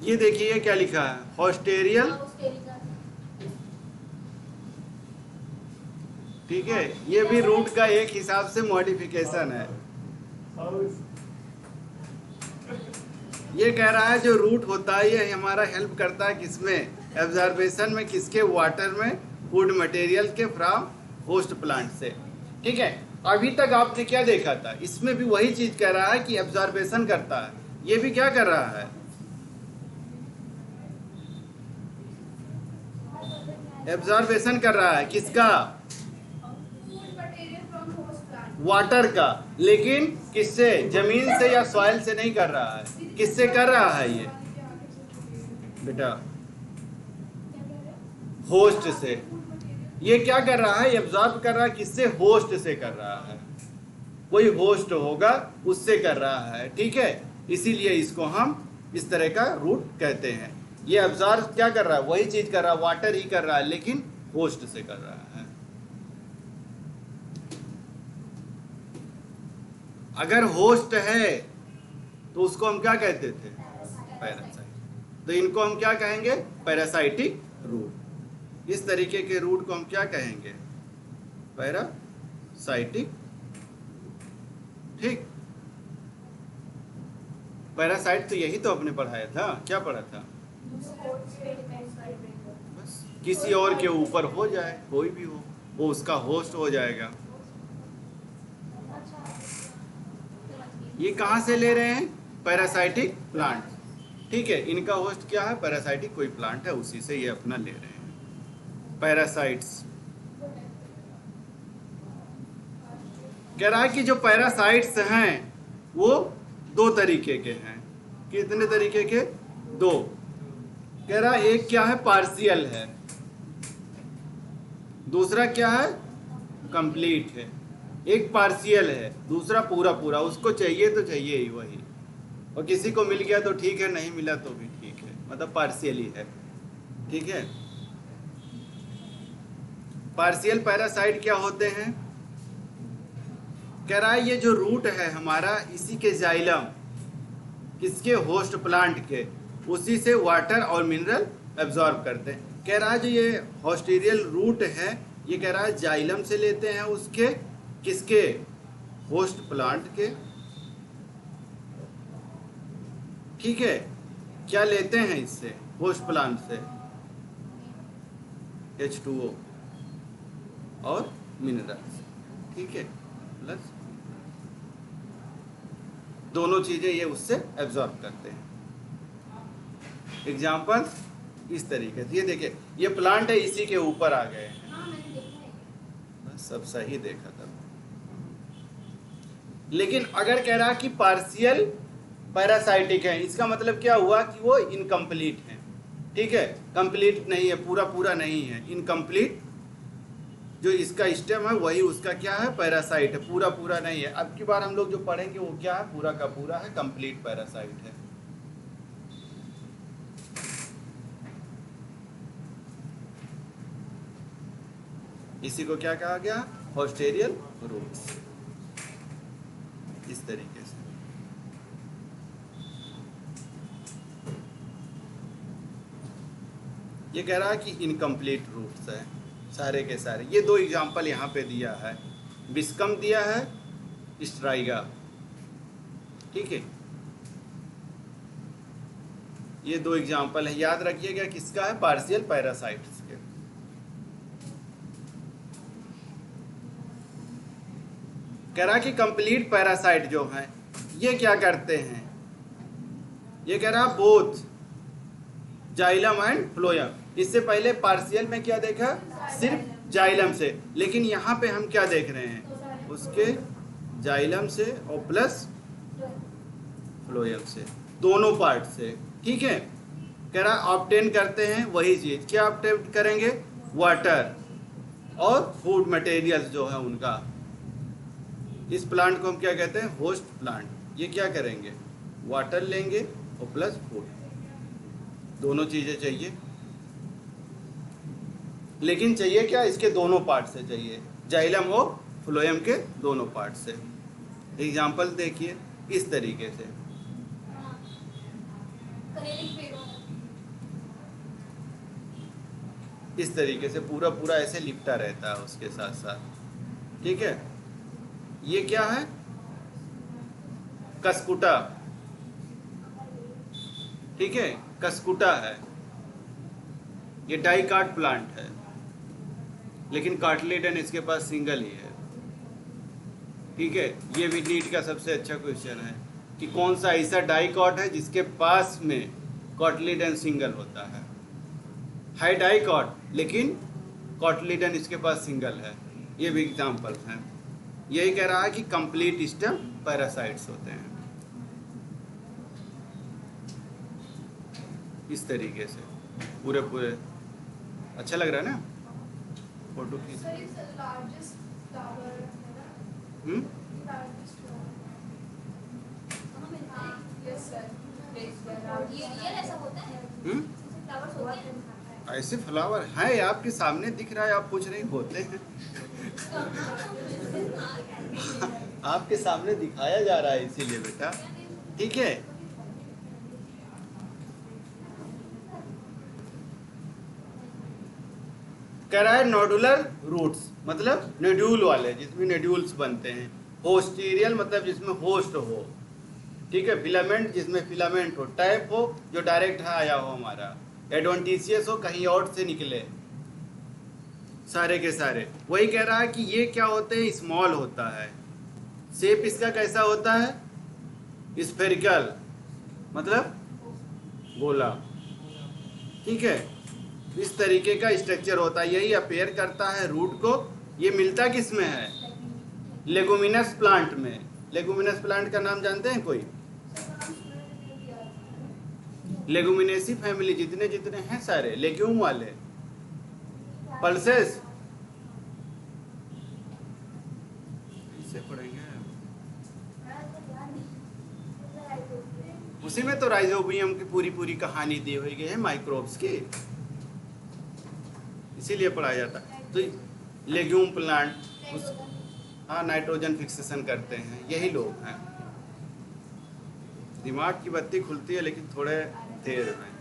ये देखिए, ये क्या लिखा है, हॉस्टेरियल। ठीक है, ये भी रूट का एक हिसाब से मॉडिफिकेशन है। ये कह रहा है जो रूट होता है ये हमारा हेल्प करता है किसमें, एब्जॉर्बेशन में, किसके, वाटर में, फूड मटेरियल के फ्रॉम होस्ट प्लांट से। ठीक है, अभी तक आपने क्या देखा था, इसमें भी वही चीज कह रहा है कि एब्जॉर्बेशन करता है, ये भी क्या कर रहा है, एब्जॉर्बेशन कर रहा है, किसका, वाटर का, लेकिन किससे, जमीन से या सॉइल से नहीं कर रहा है, किससे कर रहा है ये बेटा, होस्ट से। ये क्या कर रहा है, एब्जॉर्ब कर रहा है, किससे, होस्ट से कर रहा है, कोई होस्ट होगा उससे कर रहा है। ठीक है, इसीलिए इसको हम इस तरह का रूट कहते हैं। ये एब्जॉर्ब क्या कर रहा है, वही चीज कर रहा है, वाटर ही कर रहा है, लेकिन होस्ट से कर रहा है। अगर होस्ट है तो उसको हम क्या कहते थे? पैरासाइट। तो इनको हम क्या कहेंगे? Parasitic root. इस तरीके के रूट को हम क्या कहेंगे? पैरासाइटिक। ठीक, पैरासाइट तो यही तो आपने पढ़ाया था, क्या पढ़ा था? बस किसी और के ऊपर हो जाए, कोई भी हो, वो उसका होस्ट हो जाएगा। ये कहाँ से ले रहे हैं? Parasitic plant. ठीक है, इनका होस्ट क्या है? पैरासाइटिक कोई प्लांट है, उसी से ये अपना ले रहे हैं। पैरासाइट्स कह रहा है कि जो पैरासाइट्स हैं वो दो तरीके के हैं। कितने तरीके के? दो। कह रहा है एक क्या है? पार्शियल है। दूसरा क्या है? कंप्लीट है। एक पार्शियल है, दूसरा पूरा पूरा। उसको चाहिए तो चाहिए ही वही, और किसी को मिल गया तो ठीक है, नहीं मिला तो भी ठीक है, मतलब पार्शियल ही है। ठीक है, पार्शियल पैरासाइट क्या होते हैं? कह रहा है ये जो रूट है हमारा, इसी के जाइलम, किसके? होस्ट प्लांट के, उसी से वाटर और मिनरल एब्जॉर्ब करते हैं। कह रहा है जो ये होस्टेरियल रूट है, ये कह रहा है जाइलम से लेते हैं उसके, किसके? होस्ट प्लांट के। ठीक है, क्या लेते हैं इससे? होस्ट प्लांट से H2O और मिनरल्स। ठीक है, प्लस दोनों चीजें ये उससे एब्जॉर्ब करते हैं। एग्जाम्पल इस तरीके से, ये देखिए, ये प्लांट है, इसी के ऊपर आ गए हैं। बस सब सही देखा तब। लेकिन अगर कह रहा कि पार्शियल पैरासाइटिक है, इसका मतलब क्या हुआ? कि वो इनकम्प्लीट है। ठीक है, कंप्लीट नहीं है, पूरा पूरा नहीं है, इनकम्प्लीट। जो इसका स्टेम है वही उसका क्या है? पैरासाइट है, पूरा पूरा नहीं है। अब की बार हम लोग जो पढ़ेंगे वो क्या है? पूरा का पूरा है, कंप्लीट पैरासाइट है। इसी को क्या कहा गया? होस्टेरियल रूट्स। इस तरीके से ये कह रहा है कि इनकम्प्लीट रूट्स है सारे के सारे। ये दो एग्जाम्पल यहाँ पे दिया है, बिस्कम दिया है, स्ट्राइगा। ठीक है, ये दो एग्जाम्पल है, याद रखिएगा। किसका है? पार्शियल पैरासाइट्स के। कह रहा कि कंप्लीट पैरासाइट जो है ये क्या करते हैं? ये कह रहा बोथ जाइलम एंड फ्लोएम। इससे पहले पार्शियल में क्या देखा? सिर्फ जाइलम से, लेकिन यहाँ पे हम क्या देख रहे हैं? उसके जाइलम से और प्लस फ्लोएम से, दोनों पार्ट से। ठीक है, कह रहा ऑब्टेन करते हैं वही चीज। क्या ऑब्टेन करेंगे? वाटर और फूड मटेरियल्स जो है उनका। इस प्लांट को हम क्या कहते हैं? Host plant. ये क्या करेंगे? वाटर लेंगे और प्लस फूड, दोनों चीजें चाहिए। लेकिन चाहिए क्या? इसके दोनों पार्ट से चाहिए, जाइलम और फ्लोएम के दोनों पार्ट से। एग्जाम्पल देखिए इस तरीके से। इस तरीके से पूरा पूरा ऐसे लिपटा रहता है उसके साथ साथ। ठीक है, ये क्या है? कसकुटा। ठीक है, कसकुटा है। ये डाइकाट प्लांट है, लेकिन कार्टिलेडन इसके पास सिंगल ही है। ठीक है, ये भी नीट का सबसे अच्छा क्वेश्चन है कि कौन सा ऐसा डाइकॉट है जिसके पास में कार्टिलेडन सिंगल होता है। है डाइकॉट, लेकिन कार्टिलेडन इसके पास सिंगल है। ये भी एग्जाम्पल्स हैं। यही कह रहा है कि कंप्लीट स्टेम पैरासाइट्स होते हैं। इस तरीके से पूरे पूरे। अच्छा लग रहा है ना? फोटो खींच। ऐसे फ्लावर है आपके सामने दिख रहा है, आप पूछ रहे होते हैं। आपके सामने दिखाया जा रहा है इसीलिए बेटा, ठीक है। कह रहा है नोडुलर रूट्स मतलब नोड्यूल वाले, जिसमें नोड्यूल्स बनते हैं। होस्टीरियल मतलब जिसमें होस्ट हो, ठीक है। फिलामेंट जिसमें फिलामेंट हो। टाइप हो जो डायरेक्ट आया हो हमारा। एडवेंटिशियस हो कहीं और से निकले, सारे के सारे। वही कह रहा है कि ये क्या होते हैं, स्मॉल होता है। शेप इसका कैसा होता है, स्फेरिकल मतलब गोला, ठीक है। इस तरीके का स्ट्रक्चर होता है, यही अपेयर करता है रूट को। ये मिलता किस में है, लेगुमिनस प्लांट में। लेगुमिनस प्लांट का नाम जानते हैं कोई? लेगुमिनेसी फैमिली जितने जितने हैं सारे लेग्यूम वाले। पल्सेस इससे पढ़ेंगे, उसी में तो राइजोबियम की पूरी पूरी कहानी दी हुई है माइक्रोब्स की, इसीलिए पढ़ाया जाता है। तो लेग्यूम प्लांट हाँ नाइट्रोजन फिक्सेशन करते हैं, यही लोग हैं। दिमाग की बत्ती खुलती है लेकिन थोड़े देर में,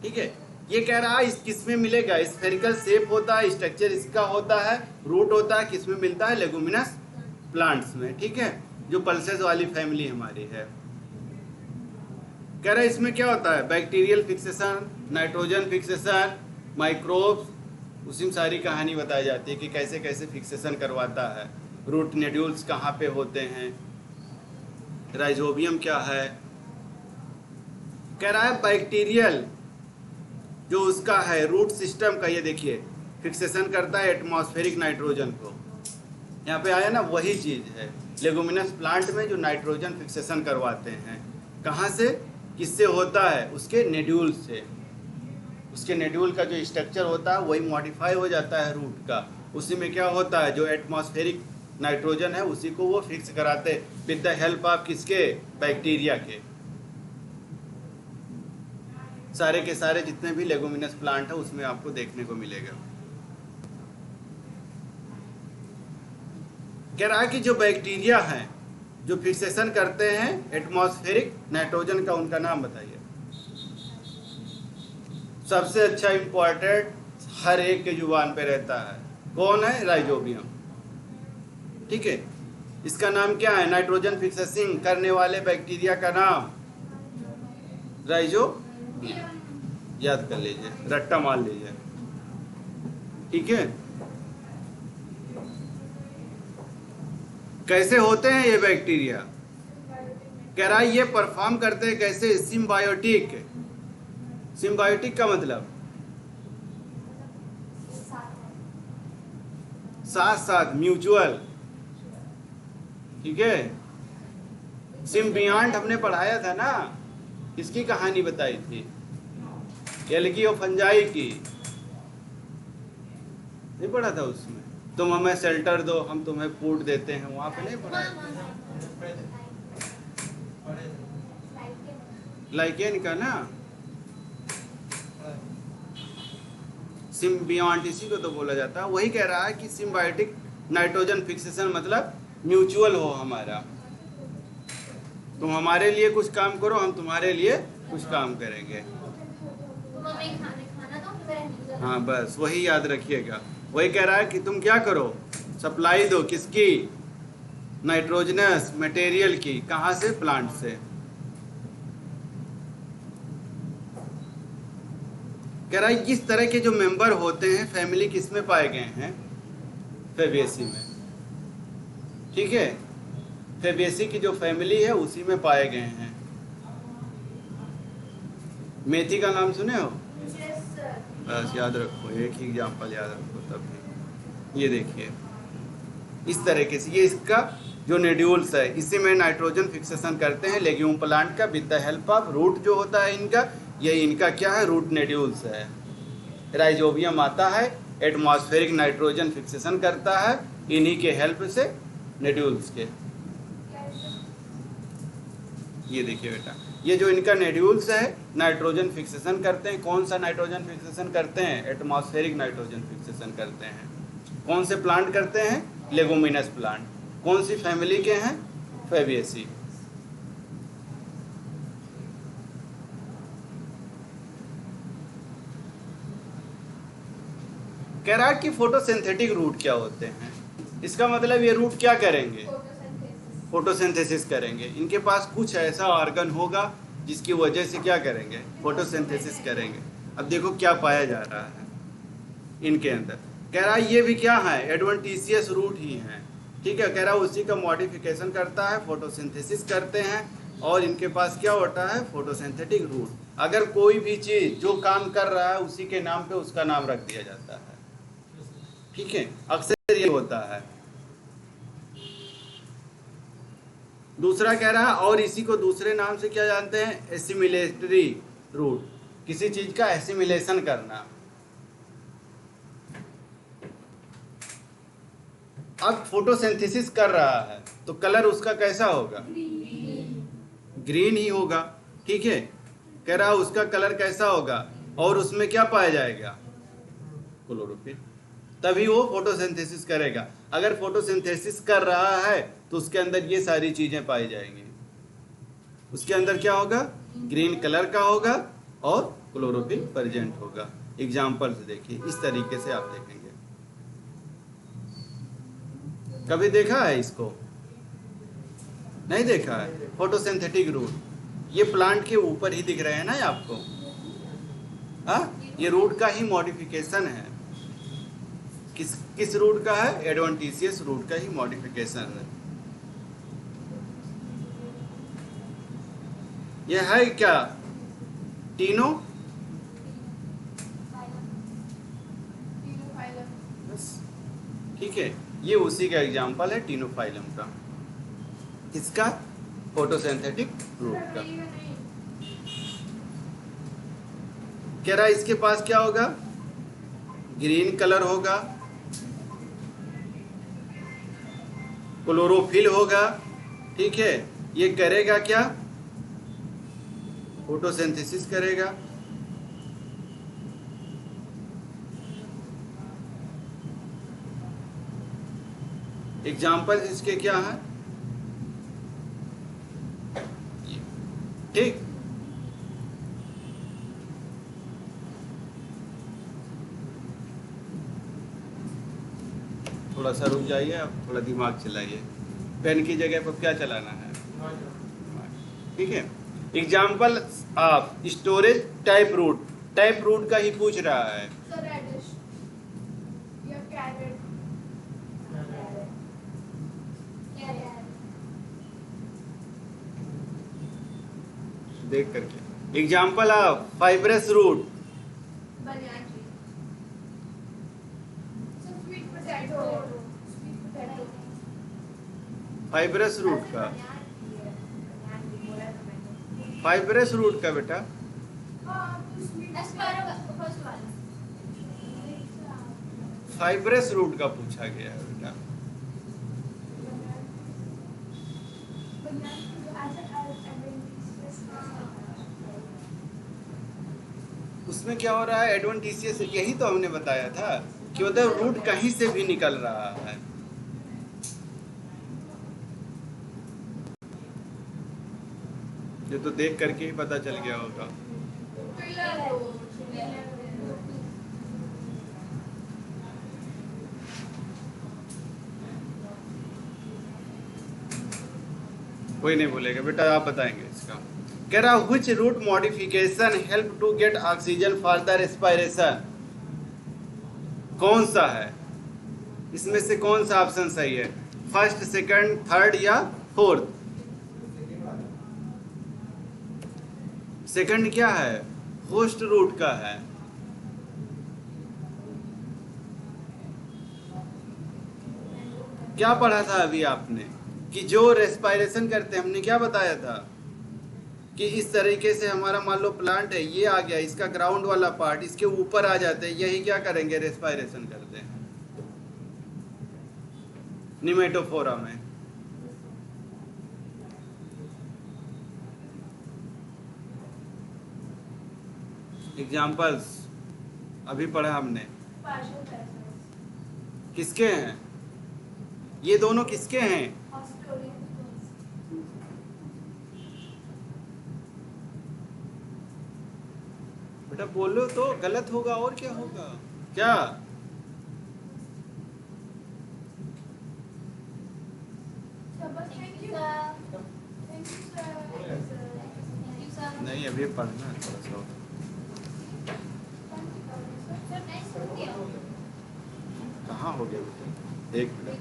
ठीक है। ये कह रहा है इस किस में मिलेगा, स्फेरिकल शेप होता है, स्ट्रक्चर इसका होता है, रूट होता है, किस में मिलता है, लेगुमिनस प्लांट्स में, ठीक है। जो पल्सेस वाली फैमिली हमारी है। कह रहा है इसमें क्या होता है, bacterial fixation, nitrogen fixation, microbes, उसी में सारी कहानी बताई जाती है कि कैसे कैसे फिक्सेशन करवाता है। रूट नोड्यूल्स कहाँ पे होते हैं, राइजोबियम क्या है। कह रहा है बैक्टीरियल जो उसका है रूट सिस्टम का, ये देखिए फिक्सेशन करता है एटमॉस्फेरिक नाइट्रोजन को। यहाँ पे आया ना, वही चीज़ है लेगुमिनस प्लांट में जो नाइट्रोजन फिक्सेशन करवाते हैं। कहाँ से, किससे होता है, उसके नोड्यूल से। उसके नोड्यूल का जो स्ट्रक्चर होता है वही मॉडिफाई हो जाता है रूट का। उसी में क्या होता है, जो एटमॉस्फेरिक नाइट्रोजन है उसी को वो फिक्स कराते विद द हेल्प ऑफ किसके, बैक्टीरिया के। सारे के सारे जितने भी लेगुमिनस प्लांट है उसमें आपको देखने को मिलेगा। कह रहा है कि जो बैक्टीरिया हैं जो फिक्सेशन करते हैं एटमॉस्फेरिक नाइट्रोजन का, उनका नाम बताइए। सबसे अच्छा इंपॉर्टेंट हर एक के जुबान पे रहता है, कौन है, राइजोबियम, ठीक है। इसका नाम क्या है, नाइट्रोजन फिक्सेसिंग करने वाले बैक्टीरिया का नाम राइजोबियम। याद कर लीजिए, रट्टा मार लीजिए, ठीक है। कैसे होते हैं ये बैक्टीरिया, कह रहा है ये परफॉर्म करते हैं कैसे, सिम्बायोटिक। सिम्बायोटिक का मतलब साथ साथ, म्यूचुअल, ठीक है। सिम्बियांट हमने पढ़ाया था ना, किसकी कहानी बताई थी, एल्गी और फंजाई की, नहीं पढ़ा था उसमें। तुम हमें शेल्टर दो हम तुम्हें फूड देते हैं, वहां पे नहीं पढ़ाया, लाइकेन का ना, सिम्बियांट इसी को तो बोला जाता है। वही कह रहा है कि सिम्बायोटिक नाइट्रोजन फिक्सेशन मतलब म्यूचुअल हो हमारा। तुम हमारे लिए कुछ काम करो, हम तुम्हारे लिए कुछ काम करेंगे। हाँ बस वही याद रखिएगा। वही कह रहा है कि तुम क्या करो, सप्लाई दो किसकी, नाइट्रोजनस मटेरियल की। कहाँ से, प्लांट से। कह रहा है इस तरह के जो मेंबर होते हैं फैमिली किस में पाए गए हैं, फेबेसी में, ठीक है। फेबेसी की जो फैमिली है उसी में पाए गए हैं। मेथी का नाम सुने हो, बस याद रखो, एक ही एग्जाम्पल याद रखो तब भी। ये देखिए इस तरीके से, ये इसका जो नोड्यूल्स है इसी में नाइट्रोजन फिक्सेशन करते हैं लेग्यूम प्लांट का with the help of root जो होता है इनका, ये इनका क्या है, रूट नोड्यूल्स है। राइजोबियम आता है एटमॉस्फेरिक नाइट्रोजन फिक्सेशन करता है इन्हीं के हेल्प से नोड्यूल्स के। ये देखिए बेटा, ये जो इनका नोड्यूल्स है नाइट्रोजन फिक्सेशन करते हैं। कौन सा नाइट्रोजन फिक्सेशन करते हैं, एटमॉस्फेरिक नाइट्रोजन फिक्सेशन करते हैं। कौन से प्लांट करते हैं, लेगुमिनस प्लांट। कौन सी फैमिली के हैं? फैबिएसी। कह रहा है कि फोटोसिंथेटिक रूट क्या होते हैं। इसका मतलब ये रूट क्या करेंगे? फोटोसिंथेसिस करेंगे। इनके पास कुछ ऐसा ऑर्गन होगा जिसकी वजह से क्या करेंगे? फोटोसिंथेसिस करेंगे। अब देखो क्या पाया जा रहा है इनके अंदर। कह रहा है ये भी क्या है? एडवेंटिशियस रूट ही है। ठीक है, कह रहा है उसी का मॉडिफिकेशन करता है, फोटोसिंथेसिस करते हैं और इनके पास क्या होता है? Photosynthetic root. अगर कोई भी चीज जो काम कर रहा है उसी के नाम पे उसका नाम रख दिया जाता है। ठीक है, अक्सर ये होता है। दूसरा कह रहा है और इसी को दूसरे नाम से क्या जानते हैं? Assimilatory root. किसी चीज का एसिमिलेशन करना। अब फोटोसिंथेसिस कर रहा है तो कलर उसका कैसा होगा? ग्रीन ही होगा। ठीक है, कह रहा है उसका कलर कैसा होगा और उसमें क्या पाया जाएगा? क्लोरोफिल। तभी वो फोटोसिंथेसिस करेगा। अगर फोटोसिंथेसिस कर रहा है तो उसके अंदर ये सारी चीजें पाई जाएंगी। उसके अंदर क्या होगा? ग्रीन कलर का होगा और क्लोरोफिल प्रेजेंट होगा। एग्जाम्पल से देखिए, इस तरीके से आप देखेंगे। कभी देखा है इसको? नहीं देखा है। फोटोसिंथेटिक रूट ये प्लांट के ऊपर ही दिख रहे हैं ना आपको। हाँ, ये रूट का ही मॉडिफिकेशन है। किस रूट का है? एडवेंटिशियस रूट का ही मॉडिफिकेशन है। ये है क्या? टीनो। बस, ठीक है, ये उसी का एग्जाम्पल है टीनोफाइलम का। किसका? फोटोसिंथेटिक रूट का। कह रहा है इसके पास क्या होगा? ग्रीन कलर होगा, क्लोरोफिल होगा। ठीक है, ये करेगा क्या? फोटोसिंथेसिस करेगा। एग्जाम्पल इसके क्या है? ठीक, थोड़ा सा रुक जाइए, आप थोड़ा दिमाग चलाइए। पेन की जगह पर क्या चलाना है? ठीक है, एग्जाम्पल आप storage type root. Type root का ही पूछ रहा है। देख करके example of fibrous root. Fibrous root का, फाइब्रस रूट का बेटा फाइब्रस रूट का पूछा गया है बेटा। उसमें क्या हो रहा है? एडवेंटिशियस, यही तो हमने बताया था कि मतलब रूट कहीं से भी निकल रहा है। ये तो देख करके ही पता चल गया होगा। कोई नहीं बोलेगा बेटा, आप बताएंगे इसका। कह रहा which root modification help to get oxygen for the respiration. कौन सा है इसमें से? कौन सा ऑप्शन सही है? फर्स्ट, सेकंड, थर्ड या फोर्थ? सेकंड क्या है? होस्ट रूट का है। क्या पढ़ा था अभी आपने कि जो रेस्पिरेशन करते हैं, हमने क्या बताया था कि इस तरीके से हमारा मान लो प्लांट है, ये आ गया, इसका ग्राउंड वाला पार्ट इसके ऊपर आ जाते हैं, यही क्या करेंगे? रेस्पिरेशन करते हैं निमेटोफोरा में। एग्जाम्पल्स अभी पढ़ा हमने, किसके हैं? ये दोनों किसके हैं? बेटा बोलो तो, गलत होगा और क्या होगा? क्या? नहीं, अभी पढ़ना है थोड़ा सा। कहाँ हो गया बेटा? एक मिनट।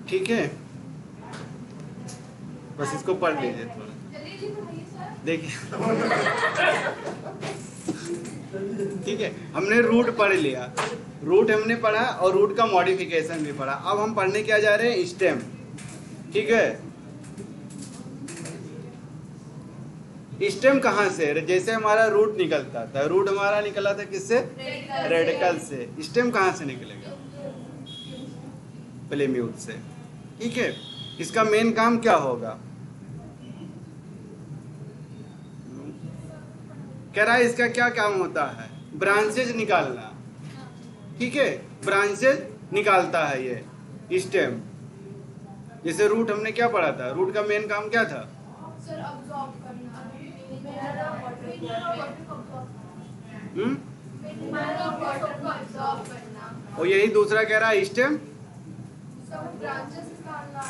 ठीक है, बस इसको पढ़ लीजिए थोड़ा। देखिए ठीक है, हमने रूट पढ़ लिया, रूट हमने पढ़ा और रूट का मॉडिफिकेशन भी पढ़ा। अब हम पढ़ने क्या जा रहे हैं? स्टेम। ठीक है, स्टेम कहाँ से? जैसे हमारा रूट निकलता था, रूट हमारा निकला था किससे? रेडिकल से। स्टेम कहाँ से निकलेगा? प्लेम्यूट से। ठीक है, इसका मेन काम क्या होगा? कह रहा है इसका क्या काम होता है? ब्रांचेज निकालना। ठीक है, ब्रांचेज निकालता है ये स्टेम। जैसे रूट हमने क्या पढ़ा था? रूट का मेन काम क्या था? सर अब्सॉर्ब करना, अब्सॉर्ब करना। और यही दूसरा कह रहा है स्टेम सब ब्रांचेस निकालना,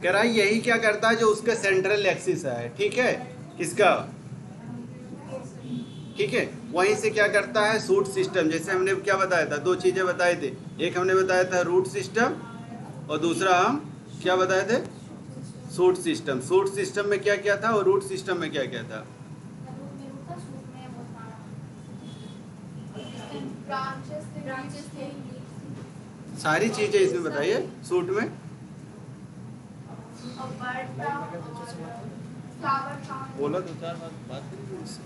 कह रहा है यही क्या करता है? जो उसका सेंट्रल एक्सिस है, ठीक है, किसका? ठीक है, वहीं से क्या करता है? Shoot system. जैसे हमने क्या बताया था? दो चीजें बताए थे, एक हमने बताया था रूट सिस्टम और दूसरा हम क्या बताए थे? Shoot system. सूट सिस्टम में क्या क्या था और रूट सिस्टम में क्या क्या था? सारी चीजें इसमें बताइए सूट में। बोला दो चार बात करिए उससे।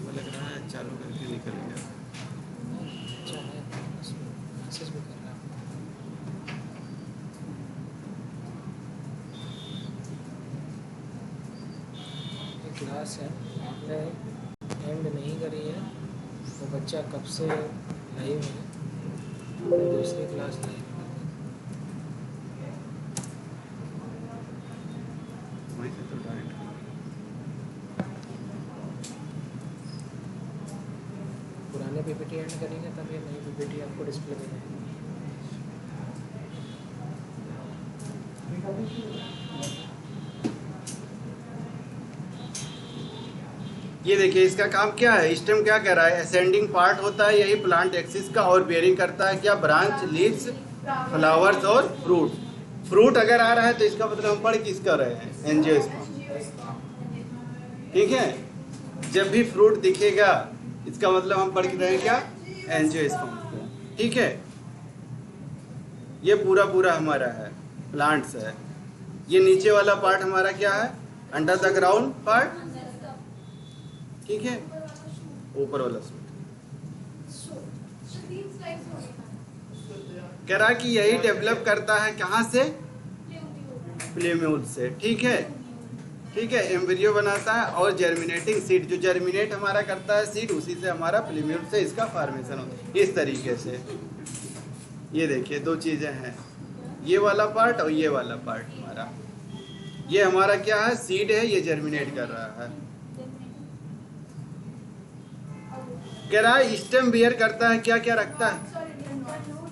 लग रहा है चालू करके निकलेगा। क्लास है, आपने एंड नहीं करी है, वो बच्चा कब से लाइव है, दूसरी क्लास लाइव वहीं से तो डायरेक्ट पुराने पीपीटी एंड करेंगे तब ये नई पीपीटी आपको डिस्प्ले मिलेगी। ये देखिए इसका काम क्या है? स्टेम क्या कह रहा है? असेंडिंग पार्ट होता है यही प्लांट एक्सिस का, और बेयरिंग करता है क्या? ब्रांच, लीव्स, फ्लावर्स और फ्रूट। फ्रूट अगर आ रहा है तो इसका मतलब हम पढ़ किसका रहे हैं? एंजियोस्पर्म। ठीक है, जब भी फ्रूट दिखेगा इसका मतलब हम पढ़ रहे हैं क्या? एंजियोस्पर्म को। ठीक है, ये पूरा पूरा हमारा है प्लांट्स है। ये नीचे वाला पार्ट हमारा क्या है? Under the ground part. ठीक है, ऊपर वाला सूट। कह रहा है कि यही डेवलप करता है कहाँ से? प्लेम्यूल से। ठीक है, ठीक है, एम्ब्रियो बनाता है और जर्मिनेटिंग सीड, जो जर्मिनेट हमारा करता है सीड, उसी से हमारा प्लेम्यूल से इसका फॉर्मेशन होता है। इस तरीके से ये देखिए दो चीजें हैं, ये वाला पार्ट और ये वाला पार्ट हमारा। ये हमारा क्या है? सीड है, ये जर्मिनेट कर रहा है। कह रहा है स्टेम बियर करता है क्या क्या रखता है?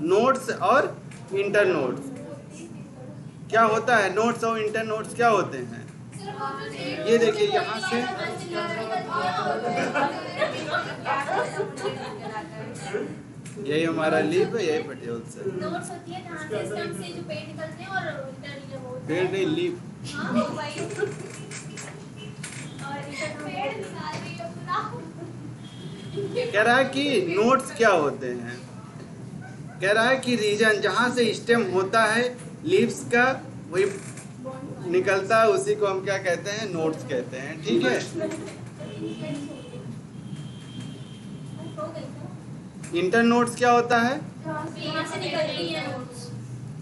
नोड्स और इंटर नोड्स। क्या होता है? नोड्स और इंटर नोड्स क्या होते हैं? ये देखिए यहाँ से यही हमारा लीफ है, यही पेटियोल्स है। नोट्स होती है जहाँ से स्टेम से जो पेड़ निकलते हैं और इंटर ये होता है। पेड़ नहीं, लीफ। हाँ वही। और इंटर पेड़ निकाल रही हो पूरा। कह रहा है कि नोड्स क्या होते हैं? कह रहा है कि रीजन जहाँ से स्टेम होता है लीव्स का वही निकलता है, उसी को हम क्या कहते हैं, नोड्स कहते हैं। ठीक है, हो गई तो इंटर नोड्स क्या होता है? यहाँ से निकलती है नोट्स,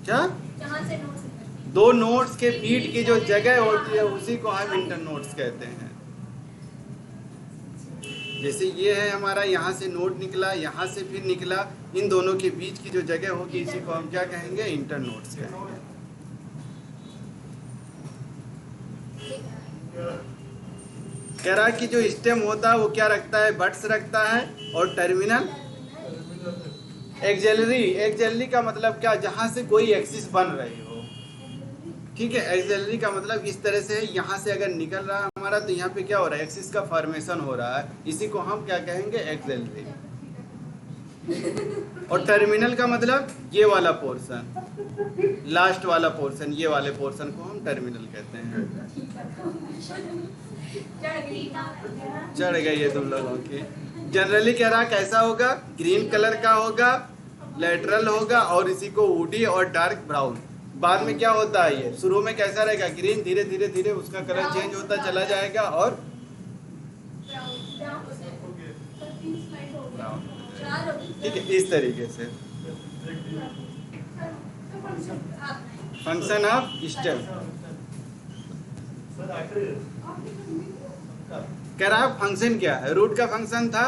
क्या? जहाँ से नोट्स निकलती दो नोड्स के बीट की जो जगह होती है उसी को हम इंटर नोड्स कहते हैं। जैसे ये है हमारा, यहाँ से नोड निकला, यहाँ से फिर निकला, इन दोनों के बीच की जो जगह होगी इसी को हम क्या कहेंगे, इंटर नोड्स कहेंगे। कह रहा है कि जो स्टेम होता है वो क्या रखता है, बड्स रखता है, और टर्मिनल एक्सिलरी। एक्सिलरी का मतलब क्या, जहाँ से कोई एक्सिस बन रही हो। ठीक है, एक्सिलरी का मतलब इस तरह से, यहाँ से अगर निकल रहा है हमारा तो यहाँ पे क्या हो रहा है, एक्सिस का फॉर्मेशन हो रहा है, इसी को हम क्या कहेंगे, एक्सिलरी। और टर्मिनल का मतलब ये वाला पोर्शन, लास्ट वाला पोर्शन, ये वाले पोर्शन को हम टर्मिनल कहते हैं। चढ़ गई है तुम लोगों की। जनरली कह रहा कैसा होगा, ग्रीन कलर का होगा, लेटरल होगा, और इसी को वुडी और डार्क ब्राउन। बाद में क्या होता है, ये शुरू में कैसा रहेगा, ग्रीन, धीरे धीरे धीरे उसका कलर चेंज होता चला जाएगा और ठीक है, इस तरीके से फंक्शन ऑफ स्टेम। कह रहा फंक्शन क्या है, रूट का फंक्शन था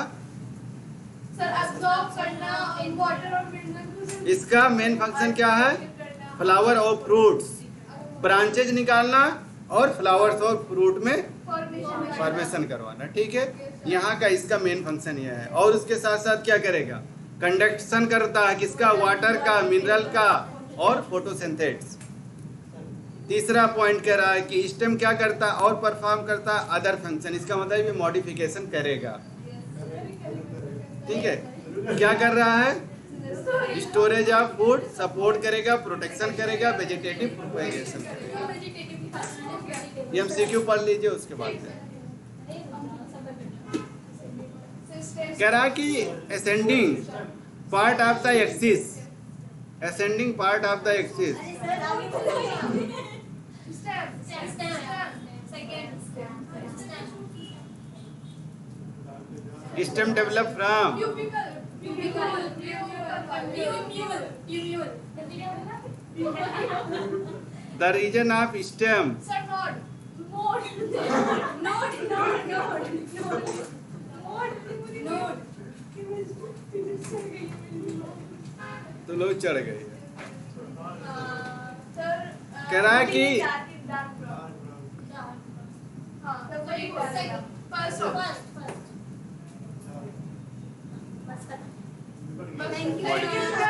सर अब्सॉर्ब करना इन वाटर और मिनरल। इसका मेन फंक्शन क्या है, फ्लावर और फ्रूट्स, ब्रांचेज निकालना और फ्लावर्स और फ्रूट में फॉर्मेशन करवाना। ठीक है, यहाँ का इसका मेन फंक्शन यह है। और उसके साथ साथ क्या करेगा, कंडक्शन करता है, किसका, वाटर का, मिनरल का और फोटोसिंथेसिस। तीसरा पॉइंट कह रहा है कि स्टेम क्या करता है और परफॉर्म करता है अदर फंक्शन। इसका मतलब ये मॉडिफिकेशन करेगा। ठीक है, क्या कर रहा है, स्टोरेज ऑफ फूड, सपोर्ट करेगा, प्रोटेक्शन करेगा, वेजिटेटिव प्रोपेगेशन करेगा। एमसीक्यू पढ़ लीजिए उसके बाद से। कह रहा कि ascending part of the axis, ascending part of the axis stem develop from the region of stem तो लोग चढ़ गए। कह रहा है कि Thank you.